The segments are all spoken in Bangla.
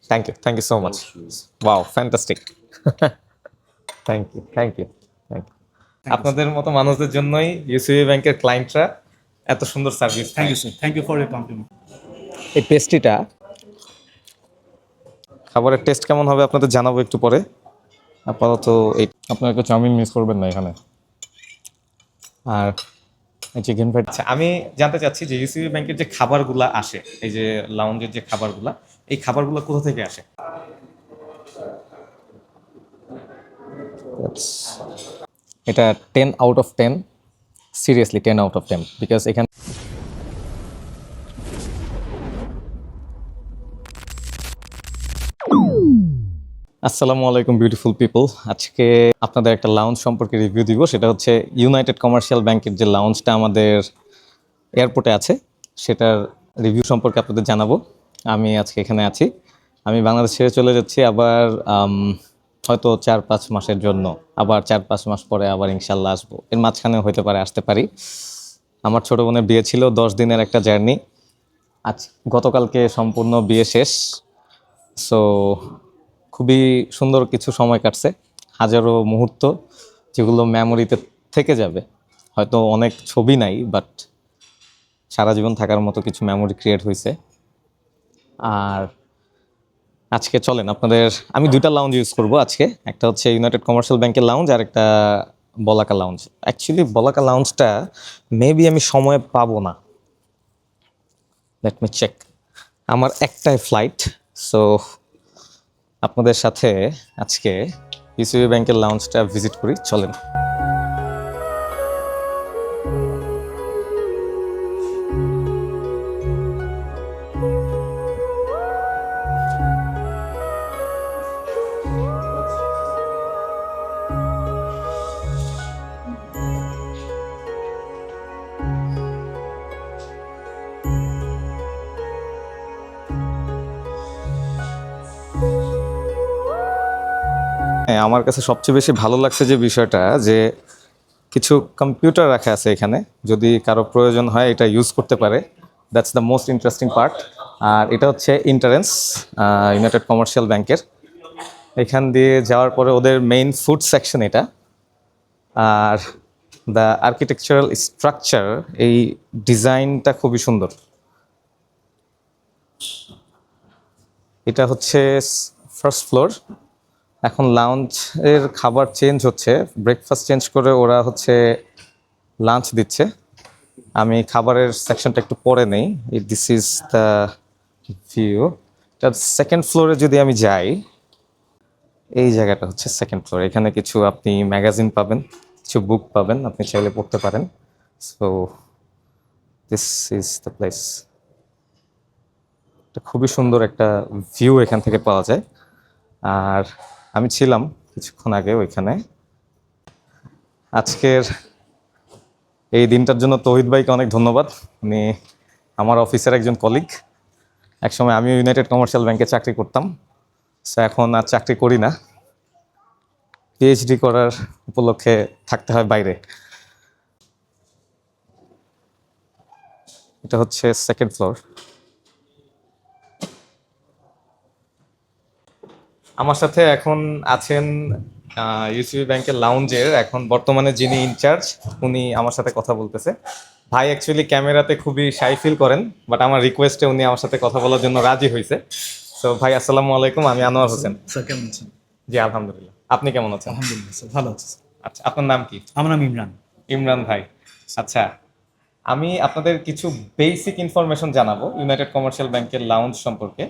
Thank you so much. Wow, fantastic. Thank you, thank you, thank you. আপনাদের মতো মানুষদের জন্যই ইউসিবি ব্যাংকের ক্লায়েন্টরা এত সুন্দর service. Thank you sir, thank you for your compliment. এই পেস্ট্রিটা, খাবারের টেস্ট কেমন হবে আপনাদের জানাবো একটু পরে। আপাতত এই আপনার একটা চাউমিন মিস করবেন না এখানে। আর চিকেন ফ্রাইড। আচ্ছা, আমি জানতে চাচ্ছি যে ইউসিবি ব্যাংকের যে খাবারগুলা আসে, এই যে লাউঞ্জের যে খাবারগুলা, এই খাবারগুলো কোথা থেকে আসে? এটা 10 out of 10, seriously 10 out of 10, because এখানে আসসালামু আলাইকুম বিউটিফুল পিপল। আজকে আপনাদের একটা লাউঞ্জ সম্পর্কে রিভিউ দিব। সেটা হচ্ছে ইউনাইটেড কমার্শিয়াল ব্যাংকের যে লাউঞ্জটা আমাদের এয়ারপোর্টে আছে, সেটার রিভিউ সম্পর্কে আপনাদের জানাবো। আমি আজকে এখানে আছি, আমি বাংলাদেশ ছেড়ে চলে যাচ্ছি আবার হয়তো 4-5 মাসের জন্য, আবার 4-5 মাস পরে আবার ইনশাল্লাহ আসবো। এর মাঝখানেও হতে পারে আসতে পারি। আমার ছোটো বোনের বিয়ে ছিল, 10 দিনের একটা জার্নি। আজ গতকালকে সম্পূর্ণ বিয়ে শেষ। সো খুবই সুন্দর কিছু সময় কাটছে, হাজারো মুহূর্ত যেগুলো মেমোরিতে থেকে যাবে। হয়তো অনেক ছবি নাই, বাট সারা জীবন থাকার মতো কিছু মেমোরি ক্রিয়েট হয়েছে। আর আজকে চলেন আপনাদের, আমি 2টা লাউঞ্জ ইউজ করব আজকে। একটা হচ্ছে ইউনাইটেড কমার্শিয়াল ব্যাংকের লাউঞ্জ, আর একটা বলাকা লাউঞ্জ। অ্যাকচুয়ালি বলাকা লাউঞ্জটা মেবি আমি সময় পাবো না, লেট মি চেক। আমার একটাই ফ্লাইট, সো আপনাদের সাথে আজকে ইউসিবি ব্যাংকের লাউঞ্জটা ভিজিট করি, চলেন। হ্যাঁ, আমার কাছে সবচেয়ে বেশি ভালো লাগছে যে বিষয়টা, যে কিছু কম্পিউটার রাখা আছে এখানে, যদি কারো প্রয়োজন হয় এটা ইউজ করতে পারে। That's the most interesting part. আর এটা হচ্ছে এন্ট্রান্স ইউনাইটেড কমার্শিয়াল ব্যাংকের। এখান দিয়ে যাওয়ার পরে ওদের মেইন ফুড সেকশন এটা। আর দ্য আর্কিটেকচারাল স্ট্রাকচার, এই ডিজাইনটা খুবই সুন্দর। এটা হচ্ছে ফার্স্ট ফ্লোর। এখন লাউঞ্জের খাবার চেঞ্জ হচ্ছে, ব্রেকফাস্ট চেঞ্জ করে ওরা হচ্ছে লাঞ্চ দিচ্ছে। আমি খাবারের সেকশনটা একটু পরে নেই। This is the view. এটা সেকেন্ড ফ্লোরে যদি আমি যাই, এই জায়গাটা হচ্ছে সেকেন্ড ফ্লোর। এখানে কিছু আপনি ম্যাগাজিন পাবেন, কিছু বুক পাবেন, আপনি চাইলে পড়তে পারেন। So this is the place. খুবই সুন্দর একটা ভিউ এখান থেকে পাওয়া যায়। আর আমি ছিলাম কিছুক্ষণ আগে ওইখানে। আজকের এই দিনটার জন্য তৌহিদ ভাইকে অনেক ধন্যবাদ। উনি আমার অফিসের একজন কলিগ। একসময় আমিও ইউনাইটেড কমার্শিয়াল ব্যাংকে চাকরি করতাম, সো এখন আর চাকরি করি না, পিএইচডি করার উপলক্ষে থাকতে হয় বাইরে। এটা হচ্ছে সেকেন্ড ফ্লোর। আমার সাথে এখন আছেন ইউসিবি ব্যাংকের লাউঞ্জের এখন বর্তমানে যিনি ইনচার্জ, উনি আমার সাথে কথা বলতেছে। ভাই অ্যাকচুয়ালি ক্যামেরাতে খুবই শাই ফিল করেন, বাট আমার রিকোয়েস্টে উনি আমার সাথে কথা বলার জন্য রাজি হয়েছে। সো ভাই, আসসালামু আলাইকুম, আমি আনোয়ার হোসেন। স্যার কেমন আছেন? জি আলহামদুলিল্লাহ, আপনি কেমন আছেন? আলহামদুলিল্লাহ স্যার, ভালো আছি স্যার। আচ্ছা, আপনার নাম কি? আমার নাম ইমরান। ইমরান ভাই। আচ্ছা, আমি আপনাদের কিছু বেসিক ইনফরমেশন জানাবো ইউনাইটেড কমার্শিয়াল ব্যাংকের লাউঞ্জ সম্পর্কে।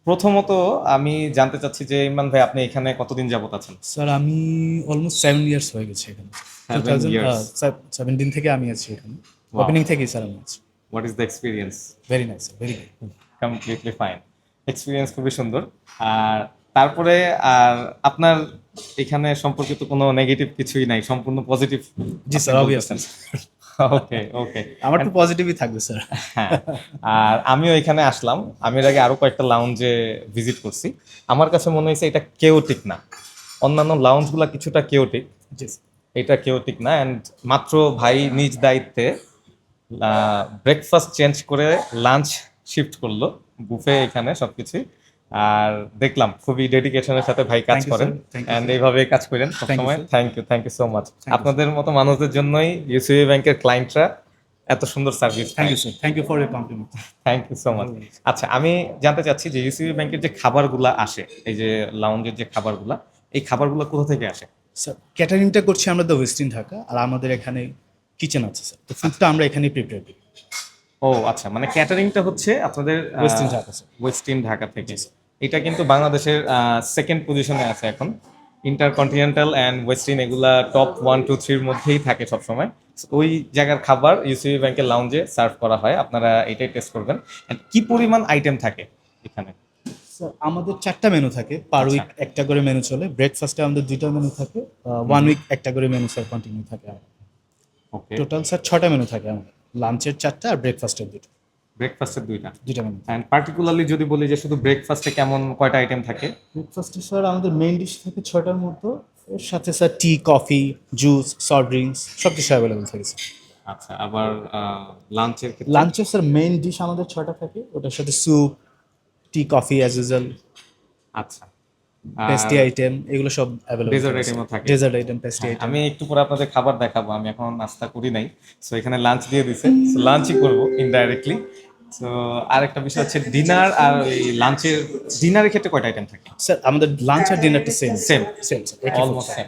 প্রথমত আমি জানতে চাচ্ছি যে ইমরান ভাই, আপনি এখানে কতদিন যাবত আছেন? স্যার আমি অলমোস্ট 7 ইয়ার্স হয়ে গেছে এখানে। 2017 থেকে আমি আছি এখানে। ওপেনিং থেকেই স্যার আমি আছি। What is the experience? Very nice sir, very good. Completely fine. Experience খুবই সুন্দর। আর তারপরে আর আপনার এখানে সম্পর্কিত কোনো নেগেটিভ কিছুই নাই, সম্পূর্ণ পজিটিভ? জি স্যার, অবভিয়াসলি। ওকে ওকে। আমার তো পজিটিভই থাকবে স্যার। হ্যাঁ, আর আমিও এখানে আসলাম। আমি এর আগে আরো কয়েকটা লাউঞ্জে ভিজিট করছি। আমার কাছে মনে হয়েছে এটা কেওটিক না। অন্যান্য লাউঞ্জগুলো কিছুটা কেওটিক, জি এটা কেওটিক না। অ্যান্ড মাত্র ভাই নিজ দায়িত্বে ব্রেকফাস্ট চেঞ্জ করে লাঞ্চ শিফট করলো বুফে, এখানে সবকিছু আর দেখলাম খুবই ডেডিকেশনের সাথে ভাই কাজ Thank you, করেন, sir. Thank you, and sir. এইভাবে কাজ করেন you, সবসময়। sir. Thank you so much. you, আপনাদের মতো মানুষদের জন্যই ইউসিবি ব্যাংকের ক্লায়েন্টরা এত সুন্দর service Thank you, sir. Thank you for your compliment. Thank you so much. আচ্ছা, আমি জানতে চাচ্ছি যে ইউসিবি ব্যাংকের যে খাবারগুলা আসে, এই যে লাউঞ্জের যে খাবারগুলা, এই খাবারগুলো কোথা থেকে আসে? স্যার ক্যাটারিংটা করছি আমরা দ্য ওয়েস্টিন ঢাকা, আর আমাদের এখানে কিচেন আছে স্যার, তো ফুডটা আমরা এখানেই প্রিপেয়ার করি। ও আচ্ছা, মানে ক্যাটারিংটা হচ্ছে আপনাদের ওয়েস্টিন ঢাকা স্যার। ওয়েস্টিন ঢাকা থেকে। এটা কিন্তু বাংলাদেশের সেকেন্ড পজিশনে আছে এখন। ইন্টারকন্টিনেন্টাল অ্যান্ড ওয়েস্টিন এগুলা টপ 1 2 3-র মধ্যেই থাকে সবসময়। ওই জায়গার খাবার ইউসিবি ব্যাংকের লাউঞ্জে সার্ভ করা হয়, আপনারা এটাই টেস্ট করবেন। And কি পরিমাণ আইটেম থাকে এখানে? স্যার আমাদের 4টা মেনু থাকে, পার উইক একটা করে মেনু চলে। ব্রেকফাস্টে আমাদের 2টা মেনু থাকে, 1 উইক একটা করে মেনু স্যার কন্টিনিউ থাকে। ওকে, টোটাল স্যার 6টা মেনু থাকে আমাদের, লাঞ্চের 4টা আর ব্রেকফাস্টের 2টা। ব্রেকফাস্টের 2টা মেনু। অ্যান্ড পার্টিকুলারলি যদি বলি যে শুধু ব্রেকফাস্টে কেমন কয়টা আইটেম থাকে? ব্রেকফাস্টে স্যার আমাদের মেইন ডিশ থাকে 6টার মতো, এর সাথে স্যার টি, কফি, জুস, সফট ড্রিঙ্কস সব কিছু অ্যাভেলেবল থাকে স্যার। আচ্ছা, আবার লাঞ্চের ক্ষেত্রে? লাঞ্চে স্যার মেইন ডিশ আমাদের 6টা থাকে, ওটার সাথে soup, tea, coffee as usual, আচ্ছা, পেস্ট্রি আইটেম এগুলো সব অ্যাভেলেবল। ডেজার্ট আইটেমও থাকে? Dessert item, pastry item. আমি একটু পরে আপনাদের খাবার দেখাবো, আমি এখন নাস্তা করি নাই, সো এখানে লাঞ্চ দিয়ে দিছে, সো লাঞ্চই করবো ইনডাইরেক্টলি। সো আরেকটা বিষয় হচ্ছে ডিনার, আর ওই লাঞ্চের ডিনারের ক্ষেত্রে কয়টা আইটেম থাকে? স্যার আমাদের লাঞ্চ আর ডিনারটা same same same almost same.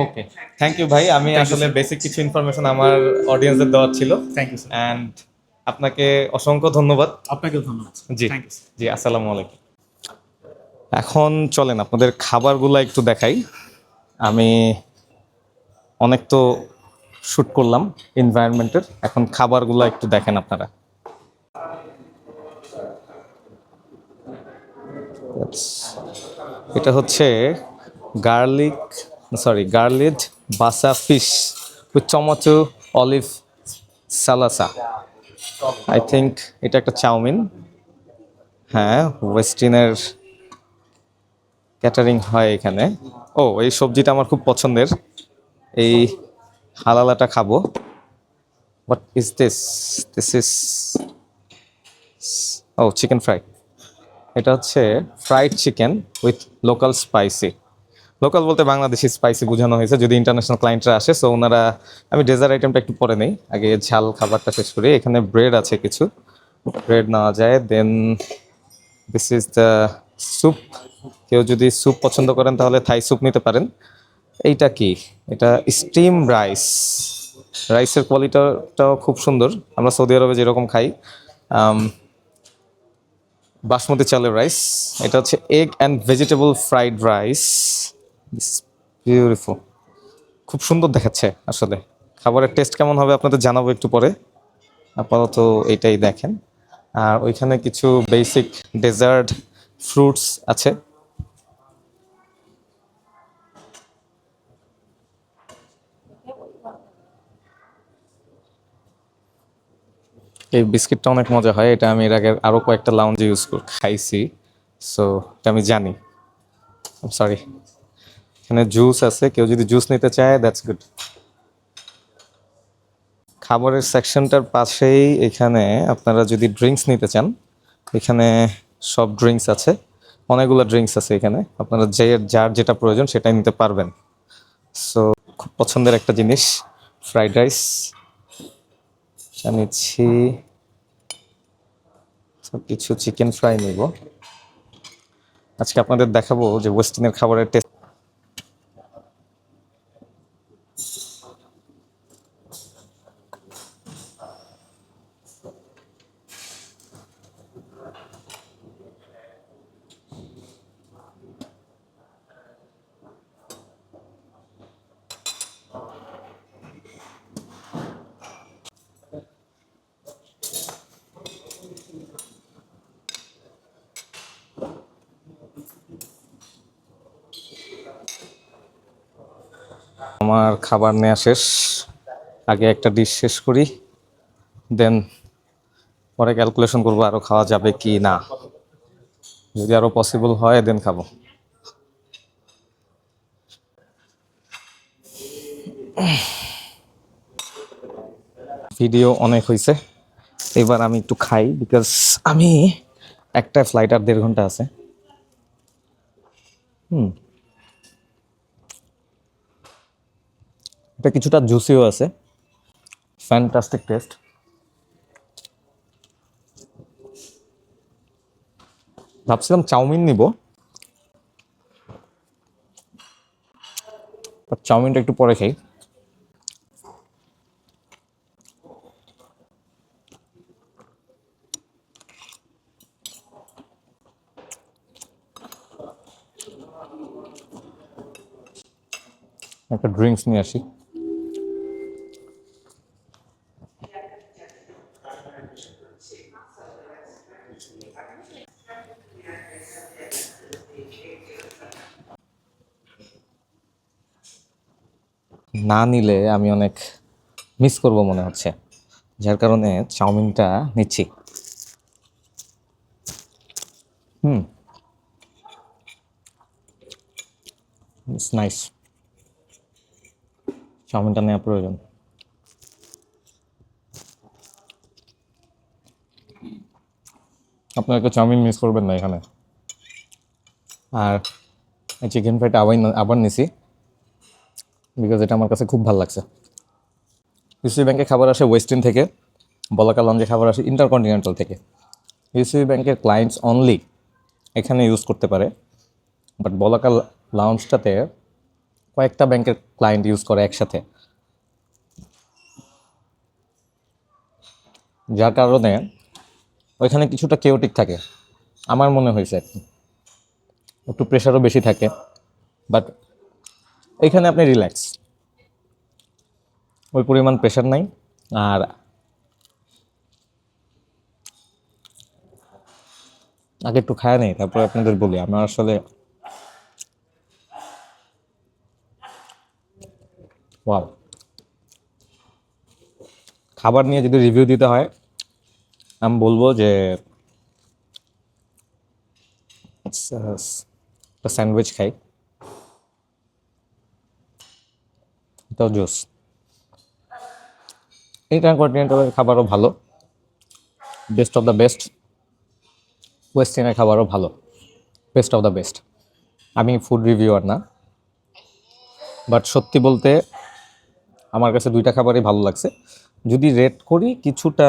Okay, thank you ভাই। আমি আসলে বেসিক কিছু ইনফরমেশন আমার অডিয়েন্সদের দেওয়ার ছিল। Thank you sir. অ্যান্ড আপনাকে অসংখ্য ধন্যবাদ। আপনাকেও ধন্যবাদ। জি থ্যাংক ইউ। জি, আসসালামু আলাইকুম। এখন চলেন আপনাদের খাবারগুলো একটু দেখাই। আমি অনেক তো শ্যুট করলাম এনভায়রনমেন্টের, এখন খাবারগুলো একটু দেখেন আপনারা। এটা হচ্ছে grilled basa fish with tomato olive salsa. I think এটা একটা চাউমিন। হ্যাঁ, ওয়েস্টিনের ক্যাটারিং হয় এখানে। ও, এই সবজিটা আমার খুব পছন্দের, এই হালালাটা খাবো। What is this? This is chicken fry. এটা হচ্ছে fried chicken with local spicy. Local বলতে বাংলাদেশি স্পাইসি বোঝানো হয়েছে, যদি ইন্টারন্যাশনাল ক্লায়েন্টরা আসে, সো ওনারা, আমি ডেজার্ট আইটেমটা একটু পরে নেই, আগে ঝাল খাবারটা শেষ করি। এখানে ব্রেড আছে, কিছু ব্রেড নেওয়া যায়। দেন দিস ইজ দ্য স্যুপ। কেউ যদি স্যুপ পছন্দ করেন তাহলে থাই স্যুপ নিতে পারেন। এইটা কি? এটা স্টিম রাইস। রাইসের কোয়ালিটিটাও খুব সুন্দর, আমরা সৌদি আরবে যেরকম খাই বাসমতি চালের রাইস। এটা হচ্ছে egg and vegetable fried rice, beautiful, খুব সুন্দর দেখাচ্ছে। আসলে খাবারের টেস্ট কেমন হবে আপনাদের জানাবো একটু পরে, আপাতত এইটাই দেখেন। আর ওইখানে কিছু বেসিক ডেজার্ট ফ্রুটস আছে। এই বিস্কিটটা অনেক মজা হয়, এটা আমি এর আগে আরও কয়েকটা লাউঞ্জে খাইছি, সো এটা আমি জানি। সরি, এখানে জুস আছে, কেউ যদি জুস নিতে চায় দ্যাটস গুড। খাবারের সেকশনটার পাশেই এখানে আপনারা যদি ড্রিঙ্কস নিতে চান, এখানে সব ড্রিঙ্কস আছে, অনেকগুলো ড্রিঙ্কস আছে এখানে, আপনারা যার যেটা প্রয়োজন সেটাই নিতে পারবেন। সো খুব পছন্দের একটা জিনিস ফ্রাইড রাইস নিচ্ছি, সব কিছু চিকেন ফ্রাই নিব। আজকে আপনাদের দেখাবো যে ওয়েস্টিনের খাবারের টেস্ট। আমার খাবার নেওয়া শেষ, আগে একটা ডিশ শেষ করি, দেন পরে ক্যালকুলেশন করবো আরও খাওয়া যাবে কি না। যদি আরও পসিবল হয় দেন খাবো। ভিডিও অনেক হয়েছে, এবার আমি একটু খাই, বিকজ আমি একটা ফ্লাইট আর 1.5 ঘন্টা আছে, এটা কিছুটা জুসিও আছে, ফ্যান্টাস্টিক টেস্ট। ভাবছিলাম চাউমিন নিব, বাট চাউমিনটা একটু পরে খাই। একটা ড্রিঙ্কস নিয়ে আসি। না নিলে আমি অনেক মিস করব মনে হচ্ছে, যার কারণে চাউমিনটা নিচ্ছি। ইটস নাইস, চাউমিনটা নেওয়া প্রয়োজন। আপনার একটা চাউমিন মিস করবেন না এখানে। আর এই চিকেন ফ্রাইটা আবার নিছি, বিকজ এটা আমার কাছে খুব ভালো লাগছে। ইউসিবি ব্যাংকে খাবার আসে ওয়েস্টার্ন থেকে, বলাকা লঞ্চে খাবার আসে ইন্টারকন্টিনেন্টাল থেকে। ইউসিবি ব্যাংকের ক্লায়েন্টস অনলি এখানে ইউজ করতে পারে, বাট বলাকা লাউঞ্জটাতে কয়েকটা ব্যাংকের ক্লায়েন্ট ইউজ করে একসাথে, যার কারণে ওইখানে কিছুটা কেওটিক থাকে আমার মনে হয়েছে। একটু প্রেশারও বেশি থাকে, বাট এইখানে আপনি রিল্যাক্স, ওই পরিমাণ প্রেশার নাই। আর আগে একটু খায় নেই, তারপরে আপনাদের বলি আমার আসলে ওয়াও। খাবার নিয়ে যদি রিভিউ দিতে হয়, আমি বলবো যে একটা স্যান্ডউইচ খাই, এটাও জোস। ইন্টারকন্টিনেন্টালের খাবারও ভালো, বেস্ট অফ দ্য বেস্ট। ওয়েস্টার্নের খাবারও ভালো, বেস্ট অফ দ্য বেস্ট। আমি ফুড রিভিউয়ার না, বাট সত্যি বলতে আমার কাছে দুইটা খাবারই ভালো লাগছে। যদি রেট করি কিছুটা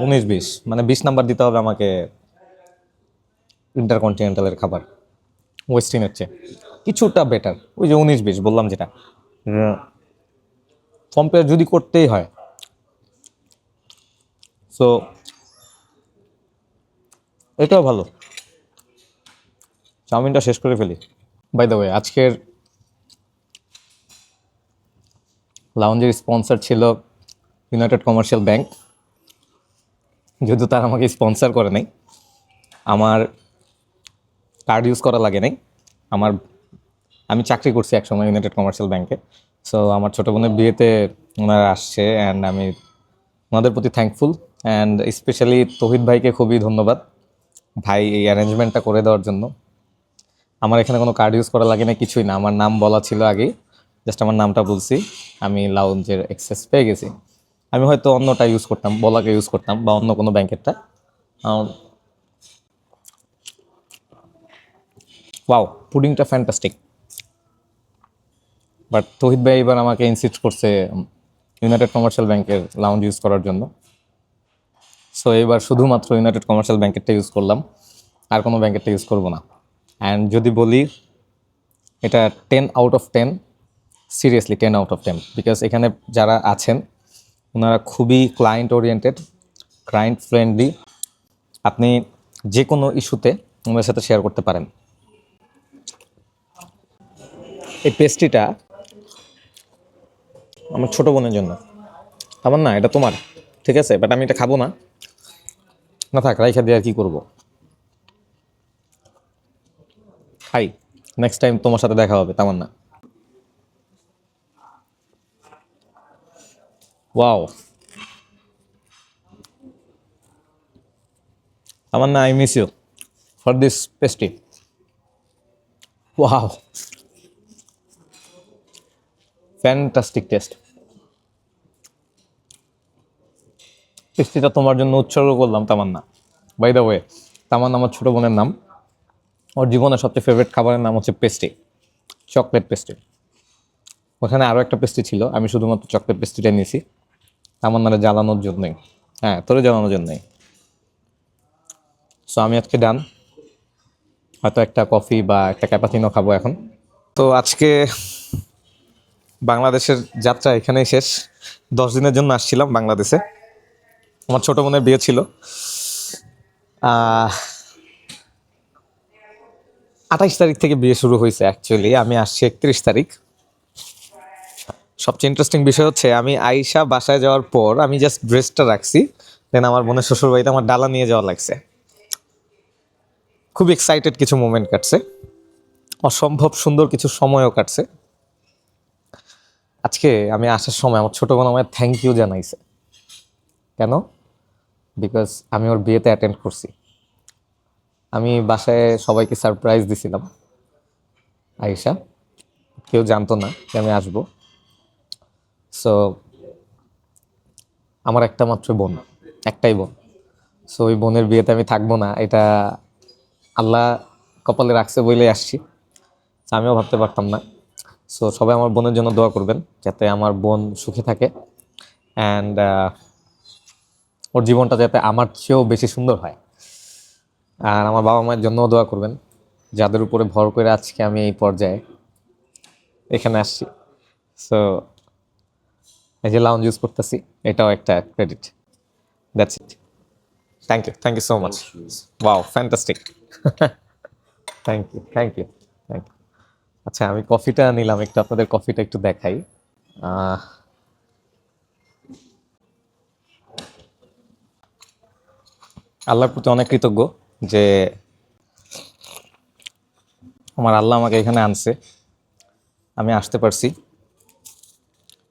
19-20, মানে 20 নাম্বার দিতে হবে আমাকে ইন্টারকন্টিনেন্টালের খাবার ওয়েস্টার্নের চেয়ে কিছুটা বেটার। ওই যে 19-20 বললাম যেটা, কম্পেয়ার যদি করতেই হয়। সো এটাও ভালো। চাউমিনটা শেষ করে ফেলি। বাই দ্য ওয়ে, আজকের লাউঞ্জের স্পন্সর ছিল ইউনাইটেড কমার্শিয়াল ব্যাংক, যদিও তারা আমাকে স্পন্সর করে নাই। আমার কার্ড ইউজ করা লাগে নাই। আমি চাকরি করছি একসময় ইউনাইটেড কমার্শিয়াল ব্যাংকে। সো আমার ছোটো বোনের বিয়েতে ওনারা আসছে, অ্যান্ড আমি ওনাদের প্রতি থ্যাঙ্কফুল। অ্যান্ড স্পেশালি তৌহিদ ভাইকে খুবই ধন্যবাদ, ভাই এই অ্যারেঞ্জমেন্টটা করে দেওয়ার জন্য। আমার এখানে কোনো কার্ড ইউজ করা লাগে না, কিছুই না। আমার নাম বলা ছিল আগেই, জাস্ট আমার নামটা বলছি, আমি লাউঞ্জের অ্যাক্সেস পেয়ে গেছি। আমি হয়তো অন্যটা ইউজ করতাম, বলাকে ইউজ করতাম, বা অন্য কোনো ব্যাংকেরটা। ওয়াও, পুডিংটা ফ্যান্টাস্টিক। বাট তৌহিদ ভাই এবার আমাকে ইনসিস্ট করছে ইউনাইটেড কমার্শিয়াল ব্যাংকের লাউঞ্জ ইউজ করার জন্য। সো এবার শুধুমাত্র ইউনাইটেড কমার্শিয়াল ব্যাংকেরটা ইউজ করলাম, আর কোনো ব্যাংকেরটা ইউজ করবো না। অ্যান্ড যদি বলি এটা 10/10, সিরিয়াসলি 10/10, বিকজ এখানে যারা আছেন ওনারা খুবই ক্লায়েন্ট ওরিয়েন্টেড, ক্লায়েন্ট ফ্রেন্ডলি। আপনি যে কোনো ইস্যুতে ওনাদের সাথে শেয়ার করতে পারেন। এই পেস্ট্রিটা আমার ছোটো বোনের জন্য। আমার না, এটা তোমার, ঠিক আছে, বাট আমি এটা খাবো না। না থাক, রাইখা দিয়ে আর কি করবো, খাই। নেক্সট টাইম তোমার সাথে দেখা হবে, তেমন না। ওয়াও, আমার না, I miss you for this pastry. Wow, fantastic taste. পেস্ট্রিটা তোমার জন্য উৎসর্গ করলাম Tamanna. By the way, Tamanna আমার ছোটো বোনের নাম। ওর জীবনের সবচেয়ে ফেভারিট খাবারের নাম হচ্ছে পেস্ট্রি, চকলেট পেস্ট্রি। ওখানে আরও একটা পেস্ট্রি ছিল, আমি শুধুমাত্র চকলেট পেস্ট্রিটা নিয়েছি আমার নারে জ্বালানোর জন্যই। হ্যাঁ, তোরে জ্বালানোর জন্যই। সো আমি আজকে ডান, হয়তো একটা কফি বা একটা ক্যাপাচিনো খাবো এখন। তো আজকে বাংলাদেশের যাত্রা এখানেই শেষ। 10 দিনের জন্য আসছিলাম বাংলাদেশে, আমার ছোট বোনের বিয়ে ছিল। 28 তারিখ থেকে বিয়ে শুরু হয়েছে, অ্যাকচুয়ালি আমি আসছি 31 তারিখ। সবচেয়ে ইন্টারেস্টিং বিষয় হচ্ছে আমি আইসা বাসায় যাওয়ার পর আমি জাস্ট ড্রেসটা রাখছি, দেন আমার বোনের শ্বশুর বাড়িতে আমার ডালা নিয়ে যাওয়া লাগছে। খুব এক্সাইটেড কিছু মোমেন্ট কাটছে, অসম্ভব সুন্দর কিছু সময়ও কাটছে। আজকে আমি আসার সময় আমার ছোটো বোন আমায় থ্যাংক ইউ জানাইছে। কেন? বিকজ আমি ওর বিয়েতে অ্যাটেন্ড করছি। আমি বাসায় সবাইকে সারপ্রাইজ দিছিলাম, আয়েশা কেউ জানতো না যে আমি আসবো। সো আমার একটা মাত্র বোন, একটাই বোন। সো ওই বোনের বিয়েতে আমি থাকবো না, এটা আল্লাহ কপালে রাখছে বলেই আসছি। So আমিও ভাবতে পারতাম না। সো সবাই আমার বোনের জন্য দোয়া করবেন যাতে আমার বোন সুখে থাকে অ্যান্ড ওর জীবনটা যাতে আমার চেয়েও বেশি সুন্দর হয়। আর আমার বাবা মায়ের জন্যও দোয়া করবেন, যাদের উপরে ভর করে আজকে আমি এই পর্যায়ে এখানে আসছি। সো এই যে লাউঞ্জ ইউজ করতেছি, এটাও একটা credit. That's it. Thank you so much. Wow, fantastic. Thank you thank you thank you. আচ্ছা, আমি কফিটা নিলাম, একটু আপনাদের কফিটা একটু দেখাই। আল্লাহর প্রতি অনেক কৃতজ্ঞ যে আমার আল্লাহ আমাকে এখানে আনছে, আমি আসতে পারছি।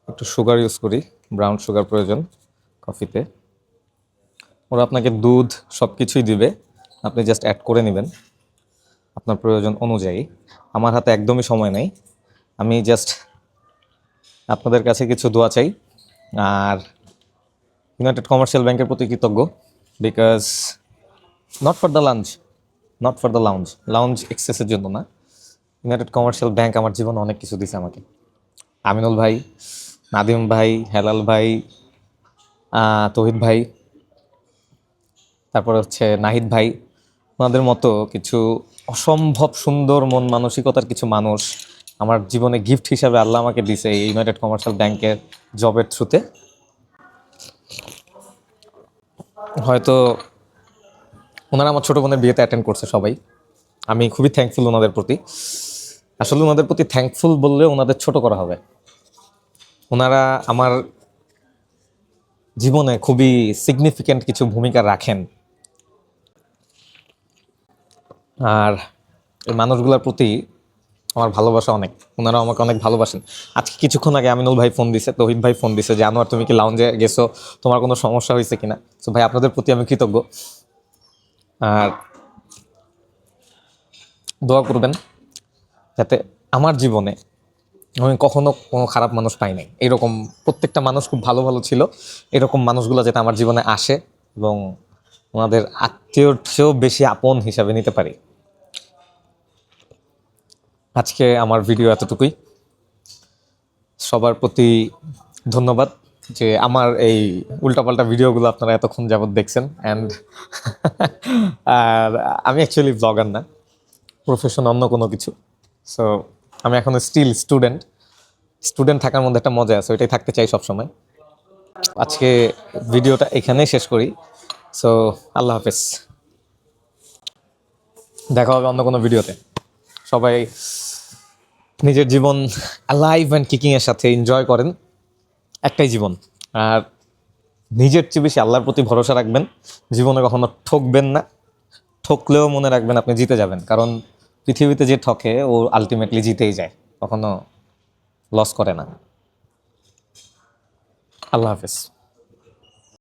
একটু সুগার ইউজ করি, ব্রাউন সুগার প্রয়োজন কফিতে। ওরা আপনাকে দুধ সব কিছুই দিবে, আপনি জাস্ট অ্যাড করে নেবেন আপনার প্রয়োজন অনুযায়ী। আমার হাতে একদমই সময় নেই, আমি জাস্ট আপনাদের কাছে কিছু দোয়া চাই। আর ইউনাইটেড কমার্শিয়াল ব্যাংকের প্রতি কৃতজ্ঞ, because not for the lounge এক্সেসের জন্য না। ইউনাইটেড কমার্শিয়াল ব্যাংক আমার জীবনে অনেক কিছু দিছে আমাকে। আমিনুল ভাই, নাদিম ভাই, হেলাল ভাই, তৌহিদ ভাই, তারপর হচ্ছে নাহিদ ভাই, ওনাদের মতো কিছু অসম্ভব সুন্দর মন মানসিকতার কিছু মানুষ আমার জীবনে গিফট হিসাবে আল্লাহ আমাকে দিছে এই ইউনাইটেড কমার্শিয়াল ব্যাংকের জবের থ্রুতে। হয়তো ওনারা আমার ছোটো বোনের বিয়েতে অ্যাটেন্ড করছে সবাই, আমি খুবই থ্যাঙ্কফুল ওনাদের প্রতি। আসলে ওনাদের প্রতি থ্যাঙ্কফুল বললে ওনাদের ছোট করা হবে। ওনারা আমার জীবনে খুবই সিগনিফিক্যান্ট কিছু ভূমিকা রাখেন। আর এই মানুষগুলোর প্রতি আমার ভালোবাসা অনেক, ওনারা আমাকে অনেক ভালোবাসেন। আজকে কিছুক্ষণ আগে আমিনুল ভাই ফোন দিছে, তৌহিদ ভাই ফোন দিছে যে আনোয়ার তুমি কি লাউঞ্জে গেছো, তোমার কোনো সমস্যা হয়েছে কিনা। সো ভাই, আপনাদের প্রতি আমি কৃতজ্ঞ। আর দোয়া করবেন যাতে আমার জীবনে আমি কখনো কোনো খারাপ মানুষ পাই নাই। এরকম প্রত্যেকটা মানুষ খুব ভালো ভালো ছিল, এরকম মানুষগুলো যাতে আমার জীবনে আসে এবং ওনাদের আত্মীয়র চেয়েও বেশি আপন হিসাবে নিতে পারি। আজকে আমার ভিডিও এতটুকুই। সবার প্রতি ধন্যবাদ যে আমার এই উল্টাপাল্টা ভিডিওগুলো আপনারা এতক্ষণ যাবত দেখছেন। অ্যান্ড আর আমি অ্যাকচুয়ালি ব্লগার না, প্রফেশন অন্য কোনো কিছু। সো আমি এখনো স্টিল স্টুডেন্ট থাকার মধ্যে একটা মজা আছে, ওইটাই থাকতে চাই সবসময়। আজকে ভিডিওটা এখানেই শেষ করি। সো আল্লাহ হাফেজ, দেখা হবে অন্য কোনো ভিডিওতে। সবাই নিজের জীবন লাইভ অ্যান্ড কিকিংয়ের সাথে এনজয় করেন, একটাই জীবন। আর নিজের চেয়ে বেশি আল্লাহর প্রতি ভরসা রাখবেন, জীবনে কখনো ঠকবেন না। ঠকলেও মনে রাখবেন আপনি জিতে যাবেন, কারণ পৃথিবীতে যে ঠকে ও আলটিমেটলি জিতেই যায়, কখনো লস করে না। আল্লাহ হাফেজ।